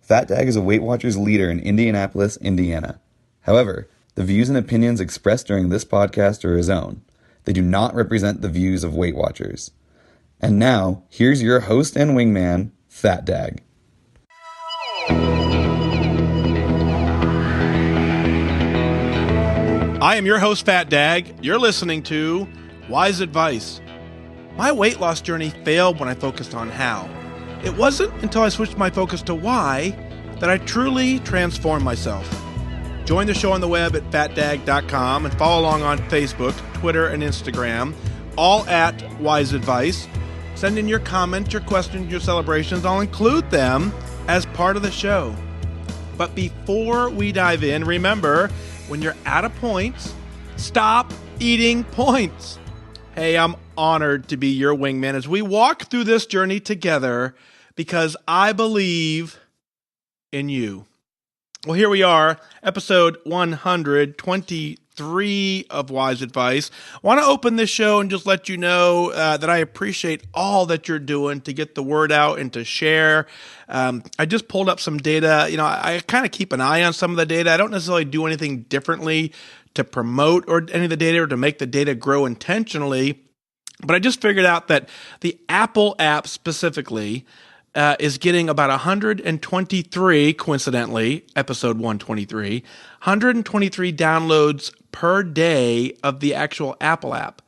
FatDag is a Weight Watchers leader in Indianapolis, Indiana. However, the views and opinions expressed during this podcast are his own. They do not represent the views of Weight Watchers. And now, here's your host and wingman, FatDag. I am your host, FatDag. You're listening to WhysAdvice. My weight loss journey failed when I focused on how. It wasn't until I switched my focus to why that I truly transformed myself. Join the show on the web at FatDag.com and follow along on Facebook, Twitter, and Instagram, all at WhysAdvice. Send in your comments, your questions, your celebrations. I'll include them as part of the show. But before we dive in, remember, when you're out of points, stop eating points. Hey, I'm honored to be your wingman as we walk through this journey together because I believe in you. Well, here we are, episode 123 of WhysAdvice. I want to open this show and just let you know that I appreciate all that you're doing to get the word out and to share. I just pulled up some data. You know, I kind of keep an eye on some of the data. I don't necessarily do anything differently to promote or any of the data or to make the data grow intentionally. But I just figured out that the Apple app specifically is getting about 123, coincidentally, episode 123, 123 downloads per day of the actual Apple app.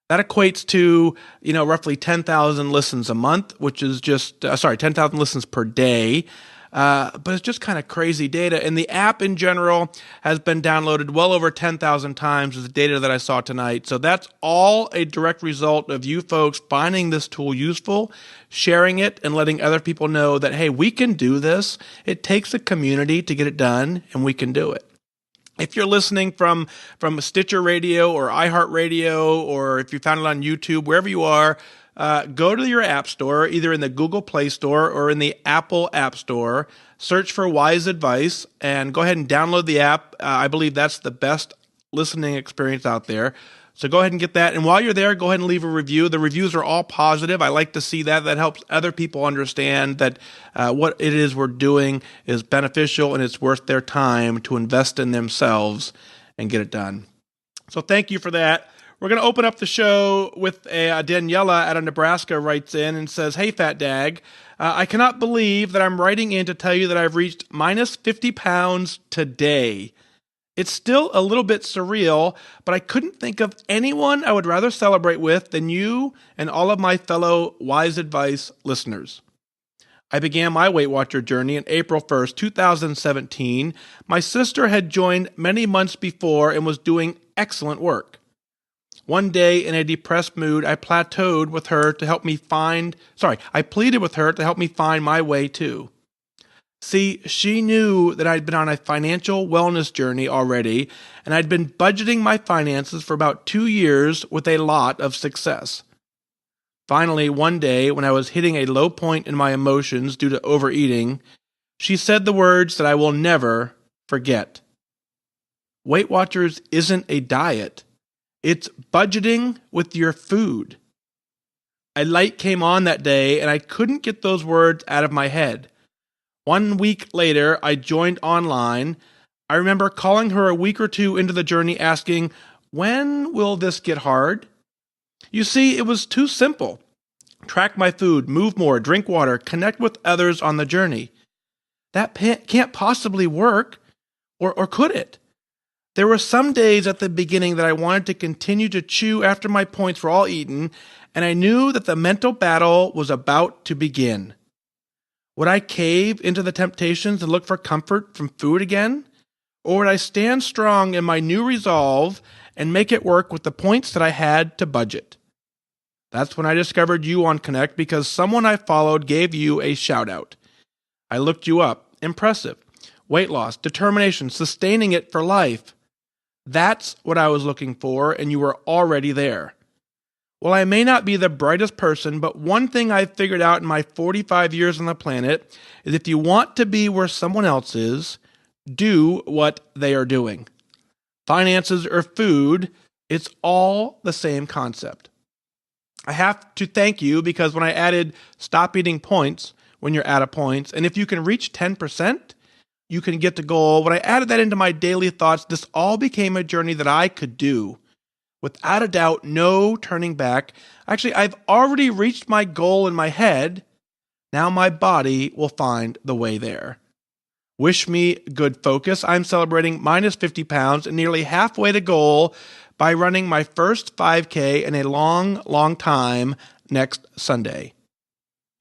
That equates to, roughly 10,000 listens a month, which is just, 10,000 listens per day. But it's just kind of crazy data. And the app in general has been downloaded well over 10,000 times with the data that I saw tonight. So that's all a direct result of you folks finding this tool useful, sharing it, and letting other people know that, hey, we can do this. It takes a community to get it done, and we can do it. If you're listening from Stitcher Radio or iHeartRadio, or if you found it on YouTube, wherever you are, go to your app store, either in the Google Play Store or in the Apple App Store. Search for WhysAdvice and go ahead and download the app. I believe that's the best listening experience out there. So go ahead and get that. And while you're there, go ahead and leave a review. The reviews are all positive. I like to see that. That helps other people understand that what it is we're doing is beneficial and it's worth their time to invest in themselves and get it done. So thank you for that. We're going to open up the show with Daniella out of Nebraska writes in and says, "Hey, FatDag, I cannot believe that I'm writing in to tell you that I've reached minus 50 pounds today. It's still a little bit surreal, but I couldn't think of anyone I would rather celebrate with than you and all of my fellow WhysAdvice listeners. I began my Weight Watcher journey on April 1st, 2017. My sister had joined many months before and was doing excellent work. One day, in a depressed mood, I pleaded with her to help me find my way too. See, she knew that I'd been on a financial wellness journey already, and I'd been budgeting my finances for about 2 years with a lot of success. Finally, one day, when I was hitting a low point in my emotions due to overeating, she said the words that I will never forget. Weight Watchers isn't a diet. It's budgeting with your food. A light came on that day, and I couldn't get those words out of my head. 1 week later, I joined online. I remember calling her a week or two into the journey asking, when will this get hard? You see, it was too simple. Track my food, move more, drink water, connect with others on the journey. That can't possibly work, or could it? There were some days at the beginning that I wanted to continue to chew after my points were all eaten, and I knew that the mental battle was about to begin. Would I cave into the temptations and look for comfort from food again? Or would I stand strong in my new resolve and make it work with the points that I had to budget? That's when I discovered you on Connect because someone I followed gave you a shout out. I looked you up. Impressive. Weight loss, determination, sustaining it for life. That's what I was looking for, and you were already there. Well, I may not be the brightest person, but one thing I've figured out in my 45 years on the planet is if you want to be where someone else is, do what they are doing. Finances or food, it's all the same concept. I have to thank you because when I added stop eating points, when you're out of points. And if you can reach 10%, you can get to goal. When I added that into my daily thoughts, this all became a journey that I could do. Without a doubt, no turning back. Actually, I've already reached my goal in my head. Now my body will find the way there. Wish me good focus. I'm celebrating minus 50 pounds and nearly halfway to goal by running my first 5K in a long, long time next Sunday.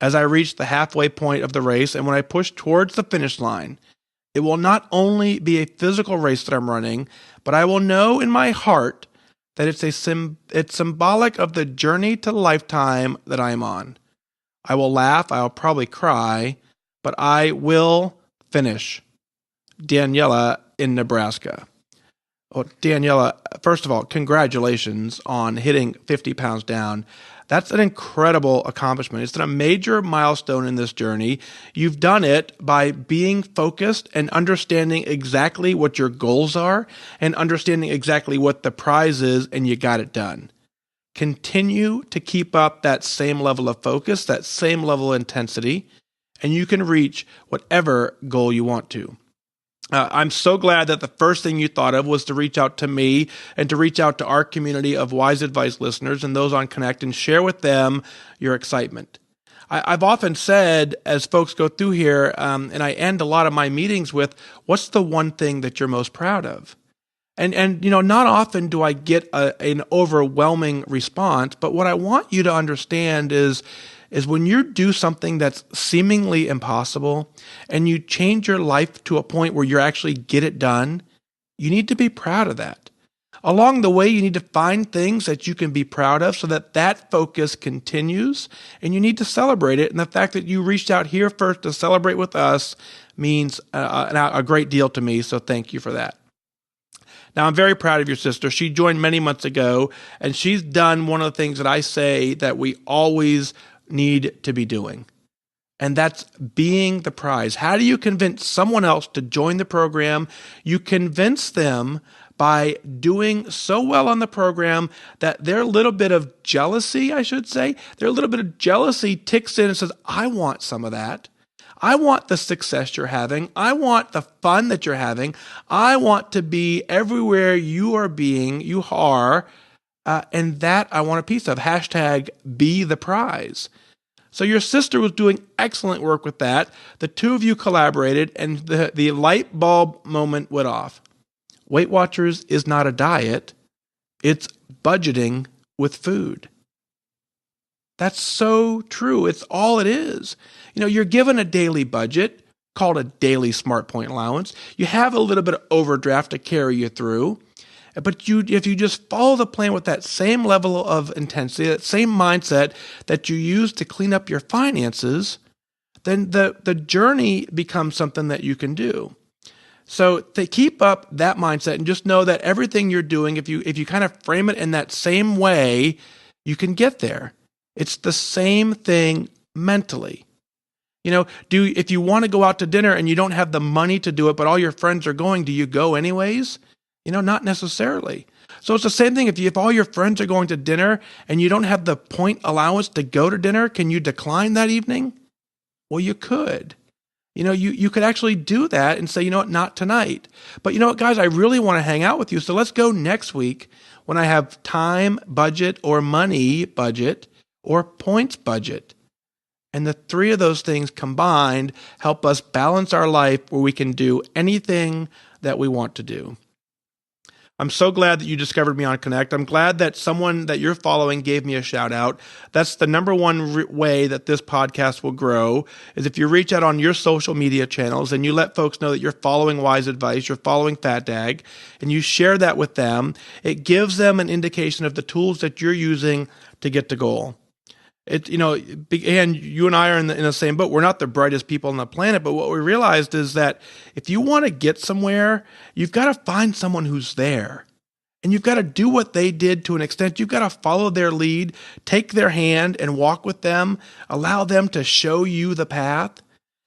As I reach the halfway point of the race and when I push towards the finish line, it will not only be a physical race that I'm running, but I will know in my heart that it's symbolic of the journey to lifetime that I am on. I will laugh, I'll probably cry, but I will finish. Daniella in Nebraska. Well, Daniella, first of all, congratulations on hitting 50 pounds down. That's an incredible accomplishment. It's a major milestone in this journey. You've done it by being focused and understanding exactly what your goals are and understanding exactly what the prize is, and you got it done. Continue to keep up that same level of focus, that same level of intensity, and you can reach whatever goal you want to. I'm so glad that the first thing you thought of was to reach out to me and to reach out to our community of WhysAdvice listeners and those on Connect and share with them your excitement. I've often said, as folks go through here, and I end a lot of my meetings with, what's the one thing that you're most proud of? And not often do I get an overwhelming response, but what I want you to understand is when you do something that's seemingly impossible and you change your life to a point where you actually get it done, you need to be proud of that. Along the way, you need to find things that you can be proud of so that that focus continues, and you need to celebrate it. And the fact that you reached out here first to celebrate with us means a great deal to me, so thank you for that. Now, I'm very proud of your sister. She joined many months ago, and she's done one of the things that I say that we always need to be doing, and that's being the prize. How do you convince someone else to join the program? You convince them by doing so well on the program that their little bit of jealousy, their little bit of jealousy ticks in and says, I want some of that. I want the success you're having. I want the fun that you're having. I want to be everywhere you are, and that I want a piece of. Hashtag be the prize. So your sister was doing excellent work with that. The two of you collaborated, and the light bulb moment went off. Weight Watchers is not a diet. It's budgeting with food. That's so true. It's all it is. You're given a daily budget called a daily Smart Point allowance. You have a little bit of overdraft to carry you through. But if you just follow the plan with that same level of intensity, that same mindset that you use to clean up your finances, then the journey becomes something that you can do. So to keep up that mindset and just know that everything you're doing, if you kind of frame it in that same way, you can get there. It's the same thing mentally. If you want to go out to dinner and you don't have the money to do it, but all your friends are going, do you go anyways? Not necessarily. So it's the same thing. If all your friends are going to dinner and you don't have the point allowance to go to dinner, can you decline that evening? Well, you could. You could actually do that and say, not tonight. But you know what, guys, I really want to hang out with you. So let's go next week when I have time budget or money budget or points budget. And the three of those things combined help us balance our life where we can do anything that we want to do. I'm so glad that you discovered me on Connect. I'm glad that someone that you're following gave me a shout out. That's the number one way that this podcast will grow, is if you reach out on your social media channels and you let folks know that you're following WhysAdvice, you're following FatDag, and you share that with them. It gives them an indication of the tools that you're using to get to goal. And you and I are in the same boat. We're not the brightest people on the planet, but what we realized is that if you want to get somewhere, you've got to find someone who's there. And you've got to do what they did to an extent. You've got to follow their lead, take their hand and walk with them, allow them to show you the path.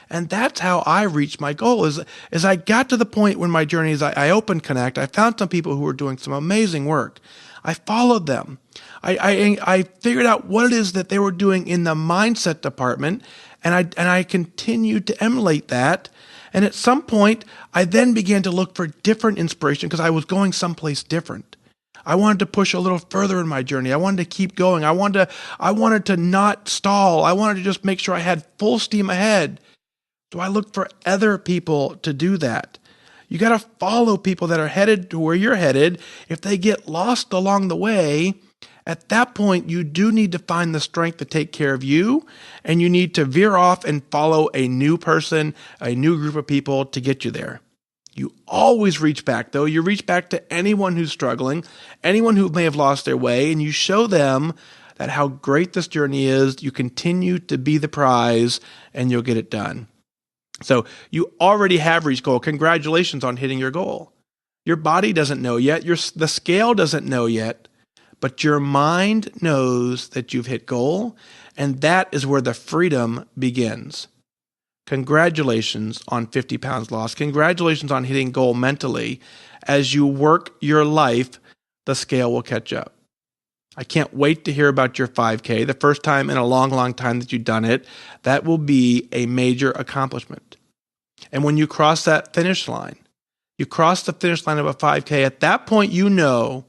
And that's how I reached my goal. Is I got to the point when my journey is I opened Connect. I found some people who were doing some amazing work. I followed them. I figured out what it is that they were doing in the mindset department, And I continued to emulate that. And at some point, I then began to look for different inspiration because I was going someplace different. I wanted to push a little further in my journey. I wanted to keep going. I wanted to not stall. I wanted to just make sure I had full steam ahead. So I looked for other people to do that. You got to follow people that are headed to where you're headed. If they get lost along the way, at that point, you do need to find the strength to take care of you, and you need to veer off and follow a new person, a new group of people to get you there. You always reach back, though. You reach back to anyone who's struggling, anyone who may have lost their way, and you show them that how great this journey is. You continue to be the prize, and you'll get it done. So you already have reached goal. Congratulations on hitting your goal. Your body doesn't know yet. The scale doesn't know yet. But your mind knows that you've hit goal, and that is where the freedom begins. Congratulations on 50 pounds lost. Congratulations on hitting goal mentally. As you work your life, the scale will catch up. I can't wait to hear about your 5K, the first time in a long, long time that you've done it. That will be a major accomplishment. And when you cross that finish line, you cross the finish line of a 5K, at that point you know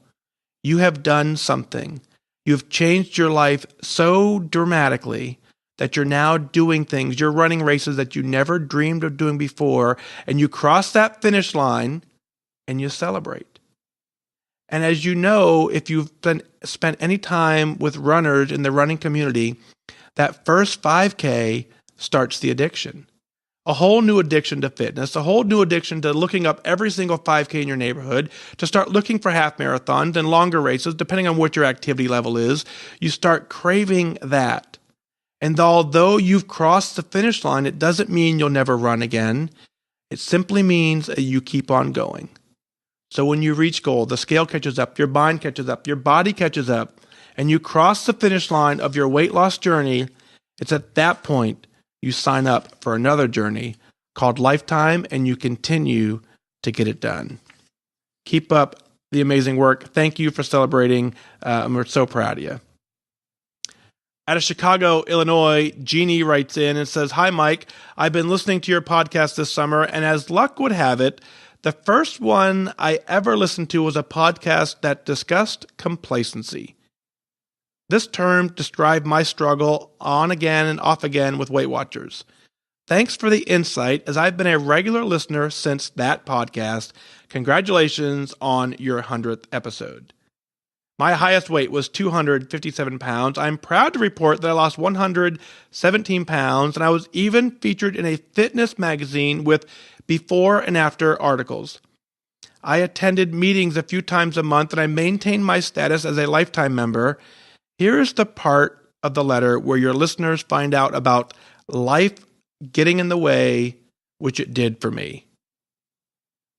you have done something. You've changed your life so dramatically that you're now doing things. You're running races that you never dreamed of doing before, and you cross that finish line and you celebrate. And as you know, if you've spent any time with runners in the running community, that first 5K starts the addiction. A whole new addiction to fitness, a whole new addiction to looking up every single 5K in your neighborhood, to start looking for half marathons and longer races, depending on what your activity level is. You start craving that. And although you've crossed the finish line, it doesn't mean you'll never run again. It simply means that you keep on going. So when you reach goal, the scale catches up, your mind catches up, your body catches up, and you cross the finish line of your weight loss journey, it's at that point you sign up for another journey called Lifetime, and you continue to get it done. Keep up the amazing work. Thank you for celebrating. We're so proud of you. Out of Chicago, Illinois, Jeannie writes in and says, "Hi, Mike. I've been listening to your podcast this summer, and as luck would have it, the first one I ever listened to was a podcast that discussed complacency. This term described my struggle on again and off again with Weight Watchers. Thanks for the insight, as I've been a regular listener since that podcast. Congratulations on your 100th episode. My highest weight was 257 pounds. I'm proud to report that I lost 117 pounds, and I was even featured in a fitness magazine with before and after articles. I attended meetings a few times a month, and I maintained my status as a lifetime member. Here is the part of the letter where your listeners find out about life getting in the way, which it did for me.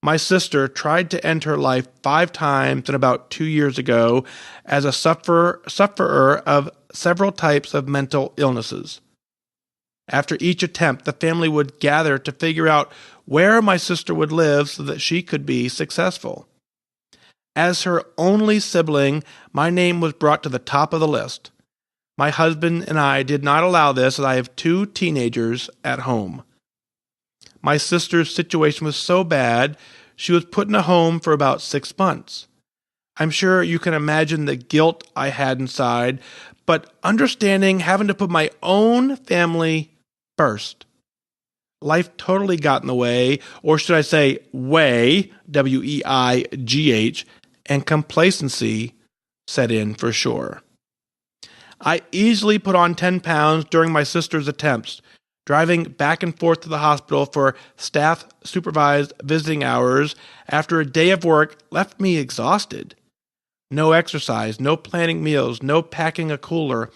My sister tried to end her life 5 times and about 2 years ago as a sufferer of several types of mental illnesses. After each attempt, the family would gather to figure out where my sister would live so that she could be successful. As her only sibling, my name was brought to the top of the list. My husband and I did not allow this, as I have 2 teenagers at home. My sister's situation was so bad, she was put in a home for about 6 months. I'm sure you can imagine the guilt I had inside, but understanding having to put my own family first. Life totally got in the way, or should I say way, W-E-I-G-H, and complacency set in for sure. I easily put on 10 pounds during my sister's attempts. Driving back and forth to the hospital for staff-supervised visiting hours after a day of work left me exhausted. No exercise, no planning meals, no packing a cooler,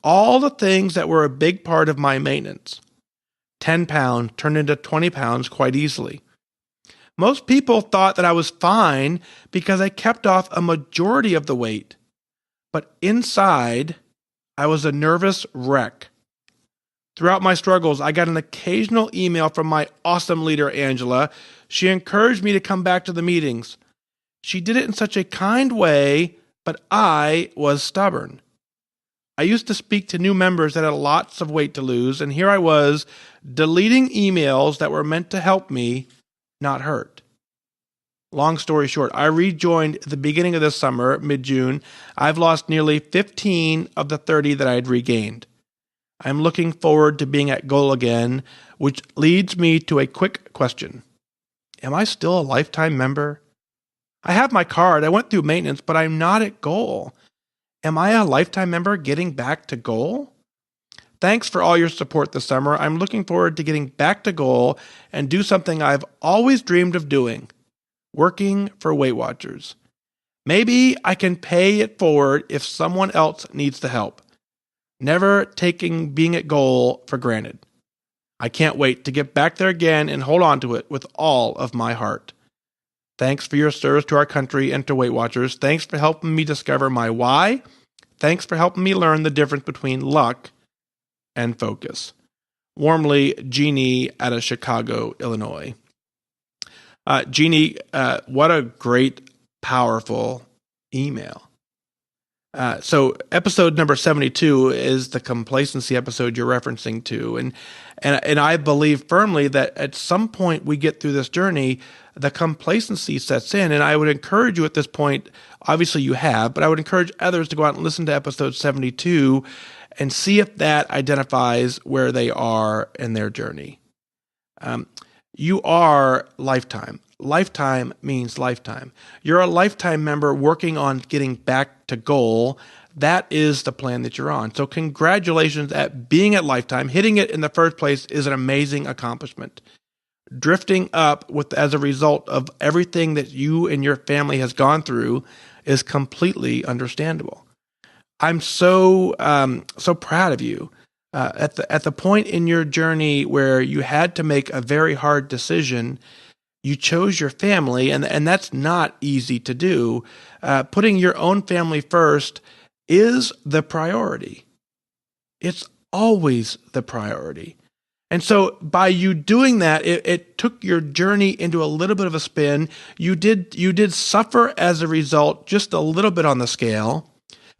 all the things that were a big part of my maintenance. 10 pounds turned into 20 pounds quite easily. Most people thought that I was fine because I kept off a majority of the weight. But inside, I was a nervous wreck. Throughout my struggles, I got an occasional email from my awesome leader, Angela. She encouraged me to come back to the meetings. She did it in such a kind way, but I was stubborn. I used to speak to new members that had lots of weight to lose, and here I was deleting emails that were meant to help me, not hurt. Long story short, I rejoined at the beginning of this summer, mid-June. I've lost nearly 15 of the 30 that I had regained. I'm looking forward to being at goal again, which leads me to a quick question. Am I still a lifetime member? I have my card. I went through maintenance, but I'm not at goal. Am I a lifetime member getting back to goal? Thanks for all your support this summer. I'm looking forward to getting back to goal and do something I've always dreamed of doing, working for Weight Watchers. Maybe I can pay it forward if someone else needs the help. Never taking being at goal for granted. I can't wait to get back there again and hold on to it with all of my heart. Thanks for your service to our country and to Weight Watchers. Thanks for helping me discover my why. Thanks for helping me learn the difference between luck and focus. Warmly, Jeannie out of Chicago, Illinois. Jeannie, what a great, powerful email. So episode number 72 is the complacency episode you're referencing to. And I believe firmly that at some point we get through this journey, the complacency sets in. And I would encourage you at this point, obviously you have, but I would encourage others to go out and listen to episode 72 and see if that identifies where they are in their journey. You are lifetime. Lifetime means lifetime. You're a lifetime member working on getting back to goal. That is the plan that you're on. So congratulations at being at lifetime. Hitting it in the first place is an amazing accomplishment. Drifting up as a result of everything that you and your family has gone through is completely understandable. I'm so proud of you. At the point in your journey where you had to make a very hard decision, you chose your family, and that's not easy to do. Putting your own family first is the priority. It's always the priority. And so by you doing that, it took your journey into a little bit of a spin. You did suffer as a result, just a little bit on the scale,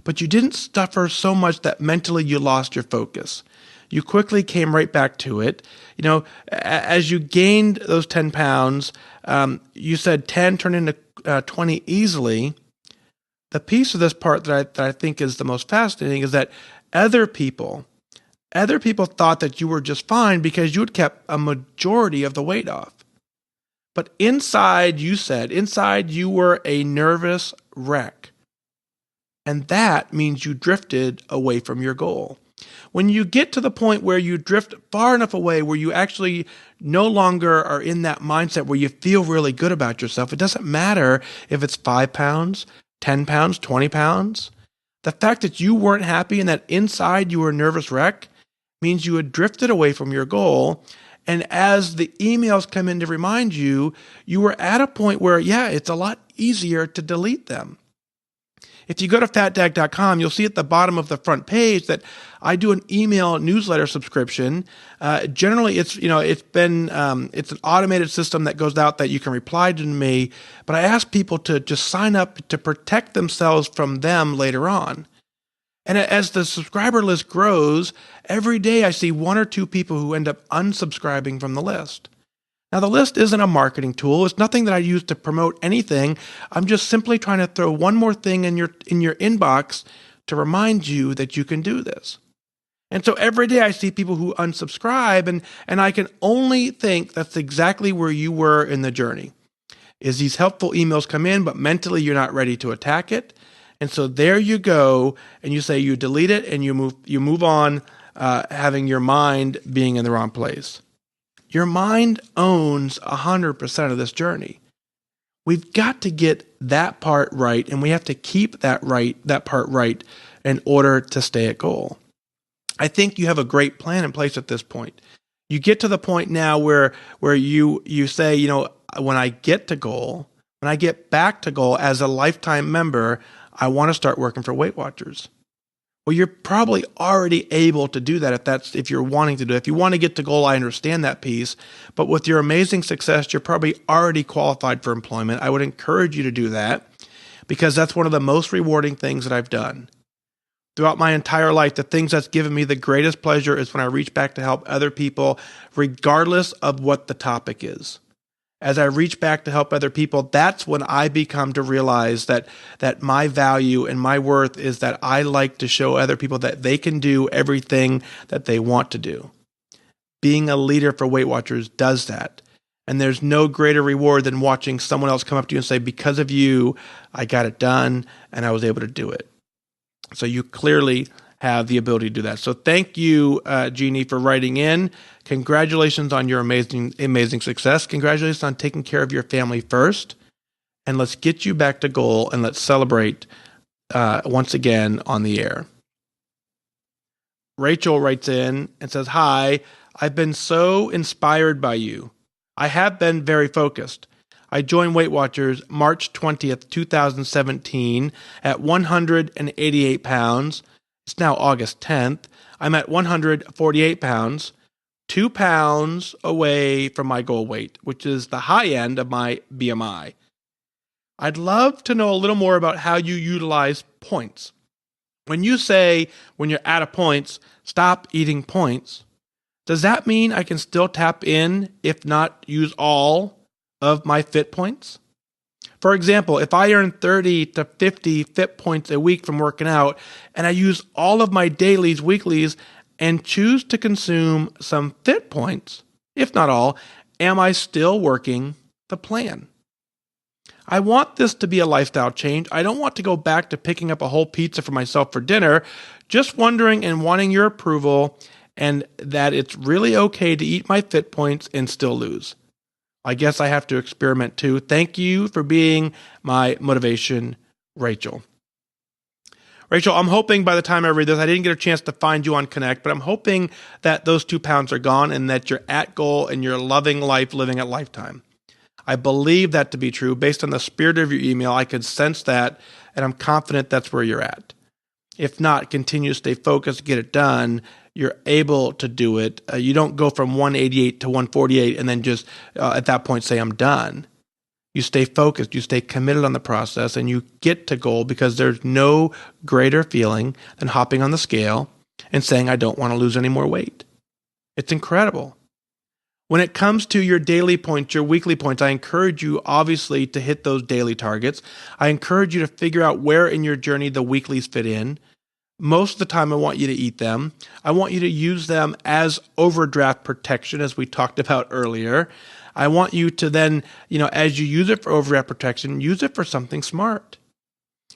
but you didn't suffer so much that mentally you lost your focus. You quickly came right back to it. You know, as you gained those 10 pounds, you said 10 turned into 20 easily. The piece of this part that I think is the most fascinating is that other people thought that you were just fine because you had kept a majority of the weight off. But inside you were a nervous wreck. And that means you drifted away from your goal. When you get to the point where you drift far enough away where you actually no longer are in that mindset where you feel really good about yourself, it doesn't matter if it's 5 pounds, 10 pounds, 20 pounds. The fact that you weren't happy and that inside you were a nervous wreck means you had drifted away from your goal. And as the emails come in to remind you, you were at a point where, it's a lot easier to delete them. If you go to FatDag.com, you'll see at the bottom of the front page that I do an email newsletter subscription. Generally, it's an automated system that goes out that you can reply to me. But I ask people to just sign up to protect themselves from them later on. And as the subscriber list grows, every day I see 1 or 2 people who end up unsubscribing from the list. Now, the list isn't a marketing tool. It's nothing that I use to promote anything. I'm just simply trying to throw one more thing in your inbox to remind you that you can do this. And so every day I see people who unsubscribe, and I can only think that's exactly where you were in the journey. Is these helpful emails come in, but mentally you're not ready to attack it. And so there you go, and you say you delete it and you move on, having your mind being in the wrong place. Your mind owns 100% of this journey. We've got to get that part right, and we have to keep that part right in order to stay at goal. I think you have a great plan in place at this point. You get to the point now where you say, when I get to goal, when I get back to goal as a lifetime member, I want to start working for Weight Watchers. Well, you're probably already able to do that if you're wanting to do it. If you want to get to goal, I understand that piece. But with your amazing success, you're probably already qualified for employment. I would encourage you to do that because that's one of the most rewarding things that I've done. Throughout my entire life, the things that's given me the greatest pleasure is when I reach back to help other people, regardless of what the topic is. As I reach back to help other people, that's when I become to realize that my value and my worth is that I like to show other people that they can do everything that they want to do. Being a leader for Weight Watchers does that. And there's no greater reward than watching someone else come up to you and say, because of you, I got it done and I was able to do it. So you clearly have the ability to do that. So thank you, Jeannie, for writing in. Congratulations on your amazing success. Congratulations on taking care of your family first. And let's get you back to goal and let's celebrate once again on the air. Rachel writes in and says, hi, I've been so inspired by you. I have been very focused. I joined Weight Watchers March 20th, 2017 at 188 pounds. It's now August 10th. I'm at 148 pounds, 2 pounds away from my goal weight, which is the high end of my BMI. I'd love to know a little more about how you utilize points. When you say, when you're out of points, stop eating points, does that mean I can still tap in, if not use all of my FitPoints? For example, if I earn 30 to 50 FitPoints a week from working out, and I use all of my dailies, weeklies, and choose to consume some FitPoints, if not all, am I still working the plan? I want this to be a lifestyle change. I don't want to go back to picking up a whole pizza for myself for dinner, just wondering and wanting your approval and that it's really okay to eat my FitPoints and still lose. I guess I have to experiment too. Thank you for being my motivation, Rachel. Rachel, I'm hoping by the time I read this, I didn't get a chance to find you on Connect, but I'm hoping that those 2 pounds are gone and that you're at goal and you're loving life, living at lifetime. I believe that to be true. Based on the spirit of your email, I could sense that, and I'm confident that's where you're at. If not, continue to stay focused, get it done. You're able to do it. You don't go from 188 to 148 and then just at that point say, I'm done. You stay focused, you stay committed on the process, and you get to goal because there's no greater feeling than hopping on the scale and saying, I don't want to lose any more weight. It's incredible. When it comes to your daily points, your weekly points, I encourage you obviously to hit those daily targets. I encourage you to figure out where in your journey the weeklies fit in. Most of the time, I want you to eat them. I want you to use them as overdraft protection, as we talked about earlier. I want you to then, as you use it for overdraft protection, use it for something smart.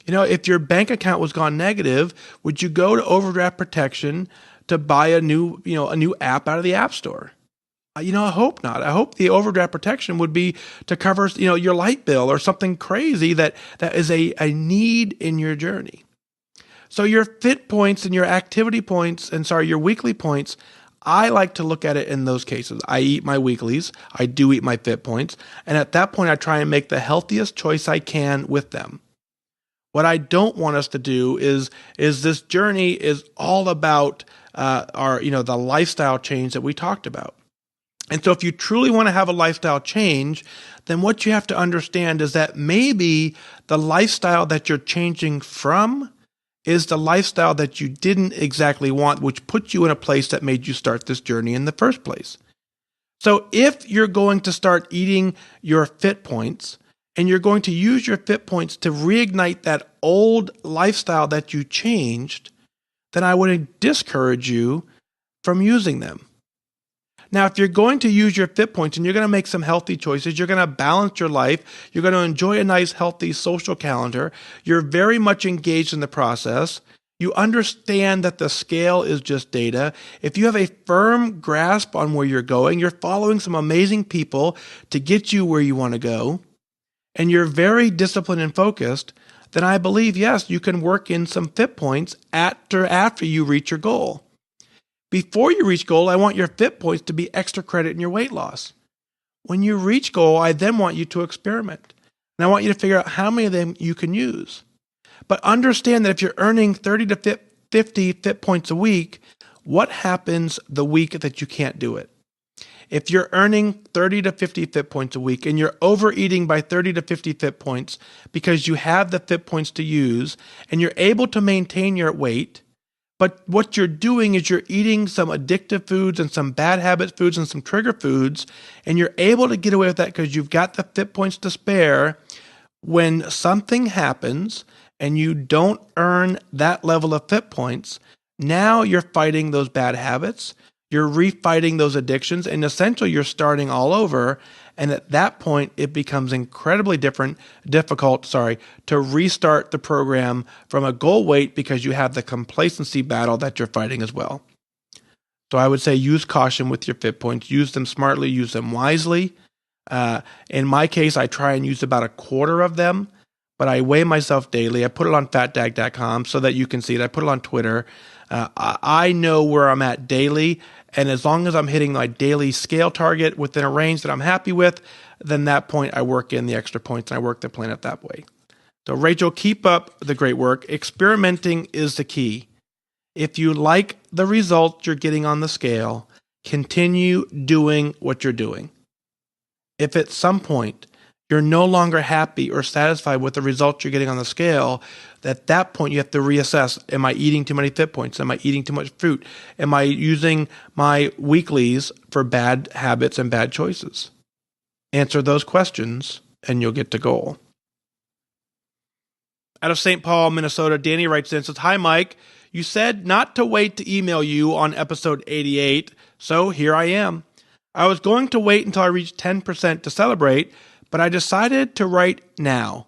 If your bank account was gone negative, would you go to overdraft protection to buy a new app out of the App Store? I hope not. I hope the overdraft protection would be to cover, your light bill or something crazy that is a need in your journey. So your fit points and your activity points, your weekly points, I like to look at it in those cases. I eat my weeklies. I do eat my fit points. And at that point, I try and make the healthiest choice I can with them. What I don't want us to do is this journey is all about the lifestyle change that we talked about. And so if you truly want to have a lifestyle change, then what you have to understand is that maybe the lifestyle that you're changing from is the lifestyle that you didn't exactly want, which put you in a place that made you start this journey in the first place. So if you're going to start eating your fit points and you're going to use your fit points to reignite that old lifestyle that you changed, then I would discourage you from using them. Now, if you're going to use your fit points and you're going to make some healthy choices, you're going to balance your life, you're going to enjoy a nice, healthy social calendar, you're very much engaged in the process, you understand that the scale is just data. If you have a firm grasp on where you're going, you're following some amazing people to get you where you want to go, and you're very disciplined and focused, then I believe, yes, you can work in some fit points after you reach your goal. Before you reach goal, I want your fit points to be extra credit in your weight loss. When you reach goal, I then want you to experiment. And I want you to figure out how many of them you can use. But understand that if you're earning 30 to 50 fit points a week, what happens the week that you can't do it? If you're earning 30 to 50 fit points a week and you're overeating by 30 to 50 fit points because you have the fit points to use and you're able to maintain your weight, But what you're doing is you're eating some addictive foods and some bad habit foods and some trigger foods, and you're able to get away with that because you've got the FitPoints to spare. When something happens and you don't earn that level of FitPoints, now you're fighting those bad habits, you're refighting those addictions, and essentially you're starting all over. And at that point, it becomes incredibly difficult to restart the program from a goal weight because you have the complacency battle that you're fighting as well. So I would say use caution with your FitPoints. Use them smartly, use them wisely. In my case, I try and use about a quarter of them, but I weigh myself daily. I put it on FatDag.com so that you can see it. I put it on Twitter. I know where I'm at daily, and as long as I'm hitting my daily scale target within a range that I'm happy with, then that point I work in the extra points and I work the planet that way. So Rachel, keep up the great work. Experimenting is the key. If you like the results you're getting on the scale, continue doing what you're doing. If at some point you're no longer happy or satisfied with the results you're getting on the scale, at that point you have to reassess, am I eating too many FitPoints? Am I eating too much fruit? Am I using my weeklies for bad habits and bad choices? Answer those questions and you'll get to goal. Out of St. Paul, Minnesota, Dani writes in and says, "Hi, Mike. You said not to wait to email you on episode 88, so here I am. I was going to wait until I reached 10% to celebrate, but I decided to write now.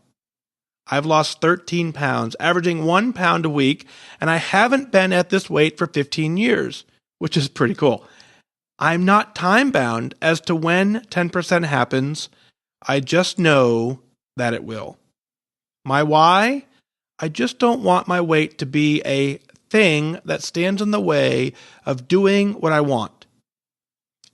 I've lost 13 pounds, averaging 1 pound a week, and I haven't been at this weight for 15 years, which is pretty cool. I'm not time-bound as to when 10% happens. I just know that it will. My why? I just don't want my weight to be a thing that stands in the way of doing what I want.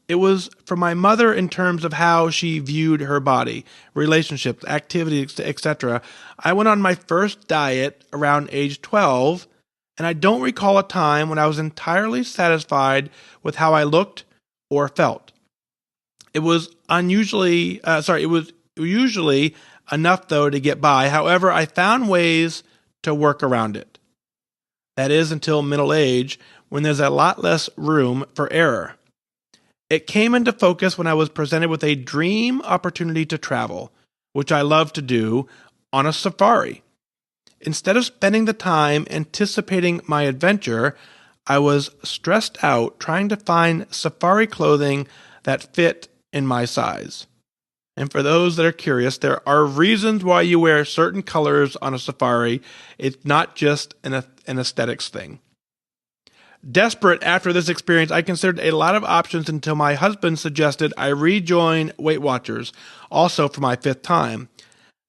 It was for my mother in terms of how she viewed her body, relationships, activities, etc. I went on my first diet around age 12, and I don't recall a time when I was entirely satisfied with how I looked or felt. It was usually enough though to get by. However, I found ways to work around it. That is until middle age, when there's a lot less room for error. It came into focus when I was presented with a dream opportunity to travel, which I love to do, on a safari. Instead of spending the time anticipating my adventure, I was stressed out trying to find safari clothing that fit in my size. And for those that are curious, there are reasons why you wear certain colors on a safari. It's not just an aesthetics thing. Desperate after this experience, I considered a lot of options until my husband suggested I rejoin Weight Watchers, also for my 5th time.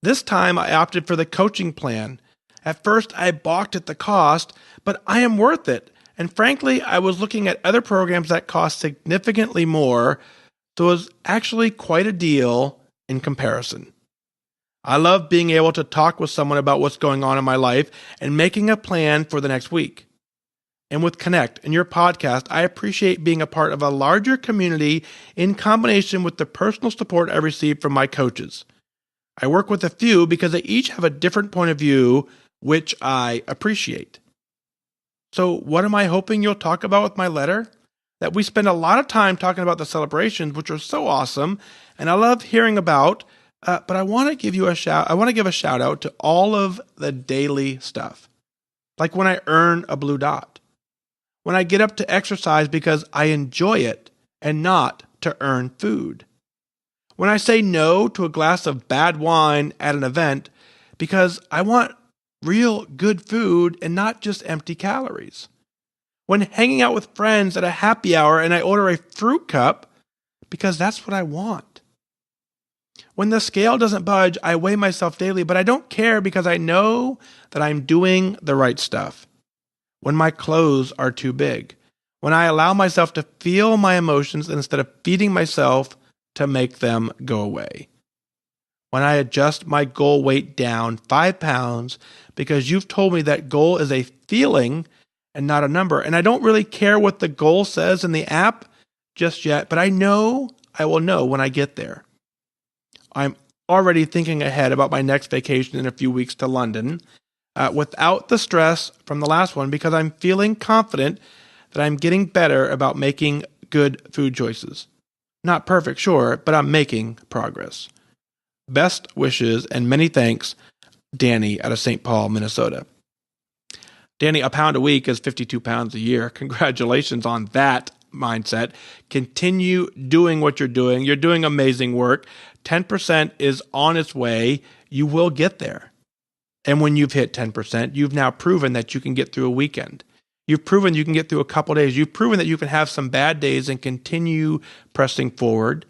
This time I opted for the coaching plan. At first I balked at the cost, but I am worth it. And frankly, I was looking at other programs that cost significantly more, so it was actually quite a deal in comparison. I love being able to talk with someone about what's going on in my life and making a plan for the next week. And with Connect and your podcast, I appreciate being a part of a larger community in combination with the personal support I receive from my coaches. I work with a few because they each have a different point of view, which I appreciate. So what am I hoping you'll talk about with my letter? That we spend a lot of time talking about the celebrations, which are so awesome, and I love hearing about, but I want to give a shout out to all of the daily stuff. Like when I earn a blue dot. When I get up to exercise because I enjoy it and not to earn food. When I say no to a glass of bad wine at an event because I want real good food and not just empty calories. When hanging out with friends at a happy hour and I order a fruit cup because that's what I want. When the scale doesn't budge, I weigh myself daily, but I don't care because I know that I'm doing the right stuff. When my clothes are too big, when I allow myself to feel my emotions instead of feeding myself to make them go away. When I adjust my goal weight down 5 pounds because you've told me that goal is a feeling and not a number. And I don't really care what the goal says in the app just yet, but I know I will know when I get there. I'm already thinking ahead about my next vacation in a few weeks to London. without the stress from the last one because I'm feeling confident that I'm getting better about making good food choices. Not perfect, sure, but I'm making progress. Best wishes and many thanks, Dani out of St. Paul, Minnesota. Dani, a pound a week is 52 pounds a year. Congratulations on that mindset. Continue doing what you're doing. You're doing amazing work. 10% is on its way. You will get there. And when you've hit 10%, you've now proven that you can get through a weekend. You've proven you can get through a couple days. You've proven that you can have some bad days and continue pressing forward.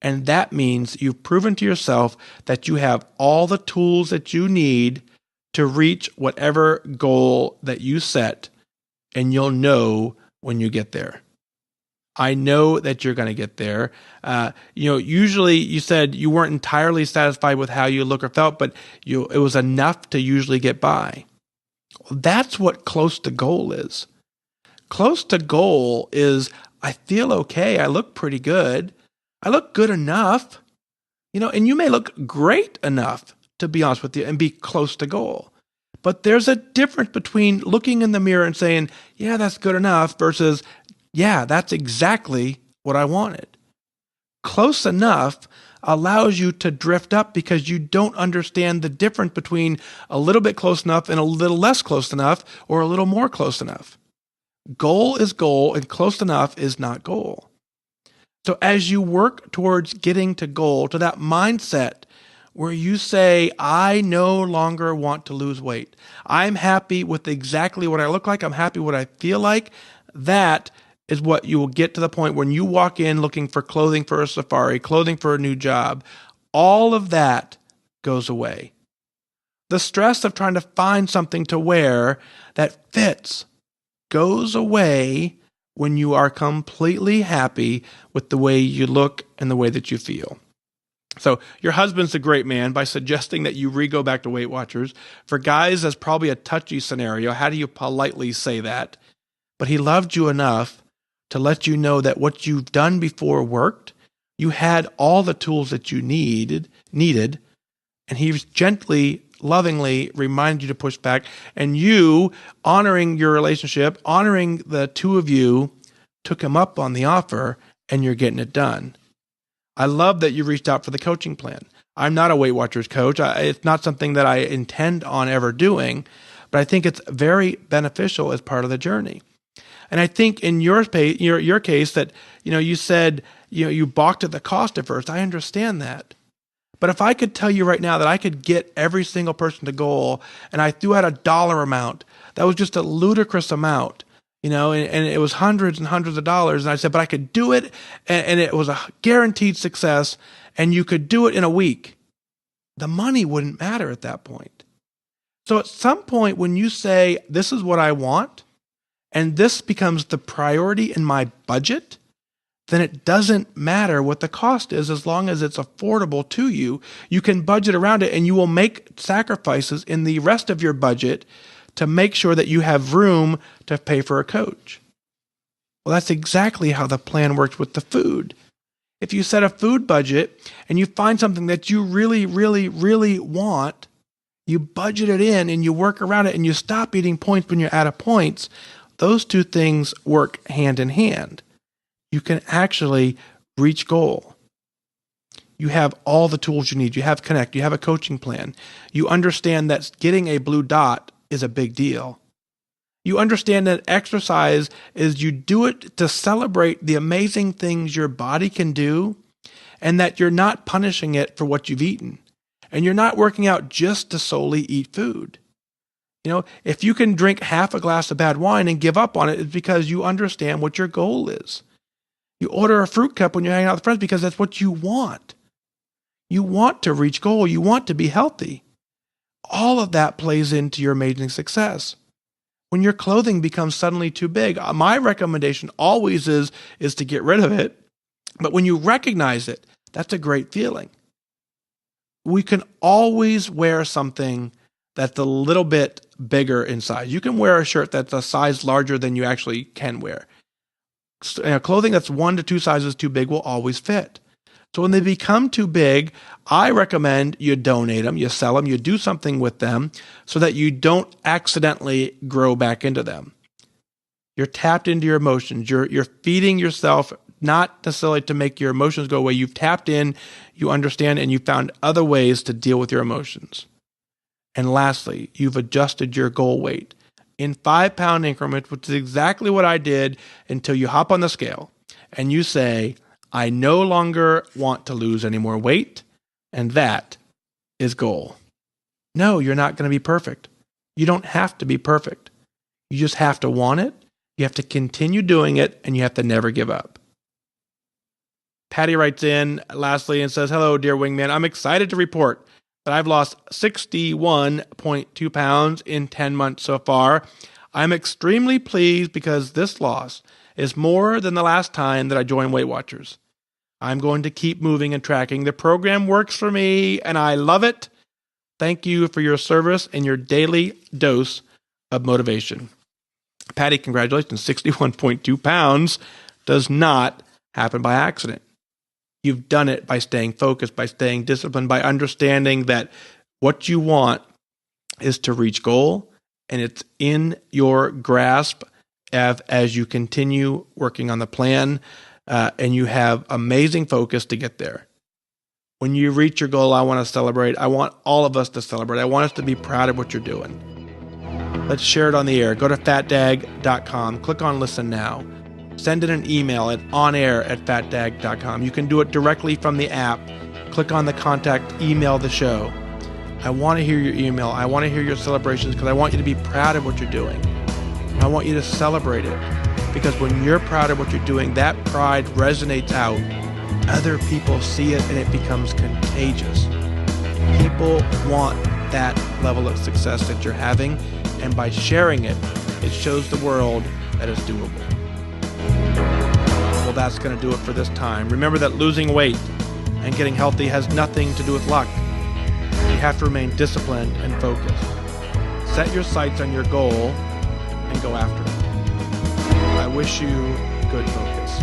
And that means you've proven to yourself that you have all the tools that you need to reach whatever goal that you set, and you'll know when you get there. I know that you're going to get there. Usually you said you weren't entirely satisfied with how you look or felt, but it was enough to usually get by. Well, that's what close to goal is. Close to goal is, I feel okay. I look pretty good. I look good enough, and you may look great enough, to be honest with you, and be close to goal. But there's a difference between looking in the mirror and saying, yeah, that's good enough versus, yeah, that's exactly what I wanted. Close enough allows you to drift up because you don't understand the difference between a little bit close enough and a little less close enough or a little more close enough. Goal is goal and close enough is not goal. So as you work towards getting to goal, to that mindset where you say, I no longer want to lose weight. I'm happy with exactly what I look like. I'm happy what I feel like. That is what you will get to the point when you walk in looking for clothing for a safari, clothing for a new job. All of that goes away. The stress of trying to find something to wear that fits goes away when you are completely happy with the way you look and the way that you feel. So your husband's a great man by suggesting that you go back to Weight Watchers. For guys, that's probably a touchy scenario. How do you politely say that? But he loved you enough to let you know that what you've done before worked. You had all the tools that you needed, and he gently, lovingly reminded you to push back. And you, honoring your relationship, honoring the two of you, took him up on the offer, and you're getting it done. I love that you reached out for the coaching plan. I'm not a Weight Watchers coach. It's not something that I intend on ever doing, but I think it's very beneficial as part of the journey. And I think in your case that, you said, you balked at the cost at first. I understand that. But if I could tell you right now that I could get every single person to goal and I threw out a dollar amount, that was just a ludicrous amount, and it was hundreds and hundreds of dollars. And I said, but I could do it. And it was a guaranteed success. And you could do it in a week. The money wouldn't matter at that point. So at some point when you say, this is what I want, and this becomes the priority in my budget, then it doesn't matter what the cost is as long as it's affordable to you. You can budget around it and you will make sacrifices in the rest of your budget to make sure that you have room to pay for a coach. Well, that's exactly how the plan works with the food. If you set a food budget and you find something that you really, really, really want, you budget it in and you work around it and you stop eating points when you're out of points, those two things work hand in hand. You can actually reach goal. You have all the tools you need. You have Connect. You have a coaching plan. You understand that getting a blue dot is a big deal. You understand that exercise is you do it to celebrate the amazing things your body can do and that you're not punishing it for what you've eaten. And you're not working out just to solely eat food. If you can drink half a glass of bad wine and give up on it, it's because you understand what your goal is. You order a fruit cup when you're hanging out with friends because that's what you want. You want to reach goal. You want to be healthy. All of that plays into your amazing success. When your clothing becomes suddenly too big, my recommendation always is to get rid of it. But when you recognize it, that's a great feeling. We can always wear something that's a little bit bigger in size. You can wear a shirt that's a size larger than you actually can wear. Clothing that's 1 to 2 sizes too big will always fit. So when they become too big, I recommend you donate them, you sell them, you do something with them so that you don't accidentally grow back into them. You're tapped into your emotions. You're feeding yourself, not necessarily to make your emotions go away. You've tapped in, you understand, and you found other ways to deal with your emotions. And lastly, you've adjusted your goal weight in 5-pound increments, which is exactly what I did until you hop on the scale and you say, I no longer want to lose any more weight, and that is goal. No, you're not going to be perfect. You don't have to be perfect. You just have to want it. You have to continue doing it, and you have to never give up. Patty writes in lastly and says, hello, dear Wingman. I'm excited to report that I've lost 61.2 pounds in 10 months so far. I'm extremely pleased because this loss is more than the last time that I joined Weight Watchers. I'm going to keep moving and tracking. The program works for me, and I love it. Thank you for your service and your daily dose of motivation. Patty, congratulations. 61.2 pounds does not happen by accident. You've done it by staying focused, by staying disciplined, by understanding that what you want is to reach goal, and it's in your grasp as you continue working on the plan, and you have amazing focus to get there. When you reach your goal, I want to celebrate. I want all of us to celebrate. I want us to be proud of what you're doing. Let's share it on the air. Go to FatDag.com. Click on Listen Now. Send in an email at onair@FatDag.com. You can do it directly from the app. Click on the contact, email the show. I want to hear your email. I want to hear your celebrations because I want you to be proud of what you're doing. I want you to celebrate it because when you're proud of what you're doing, that pride resonates out. Other people see it and it becomes contagious. People want that level of success that you're having, and by sharing it, it shows the world that it's doable. Well, that's going to do it for this time. Remember that losing weight and getting healthy has nothing to do with luck. You have to remain disciplined and focused. Set your sights on your goal and go after it. I wish you good focus.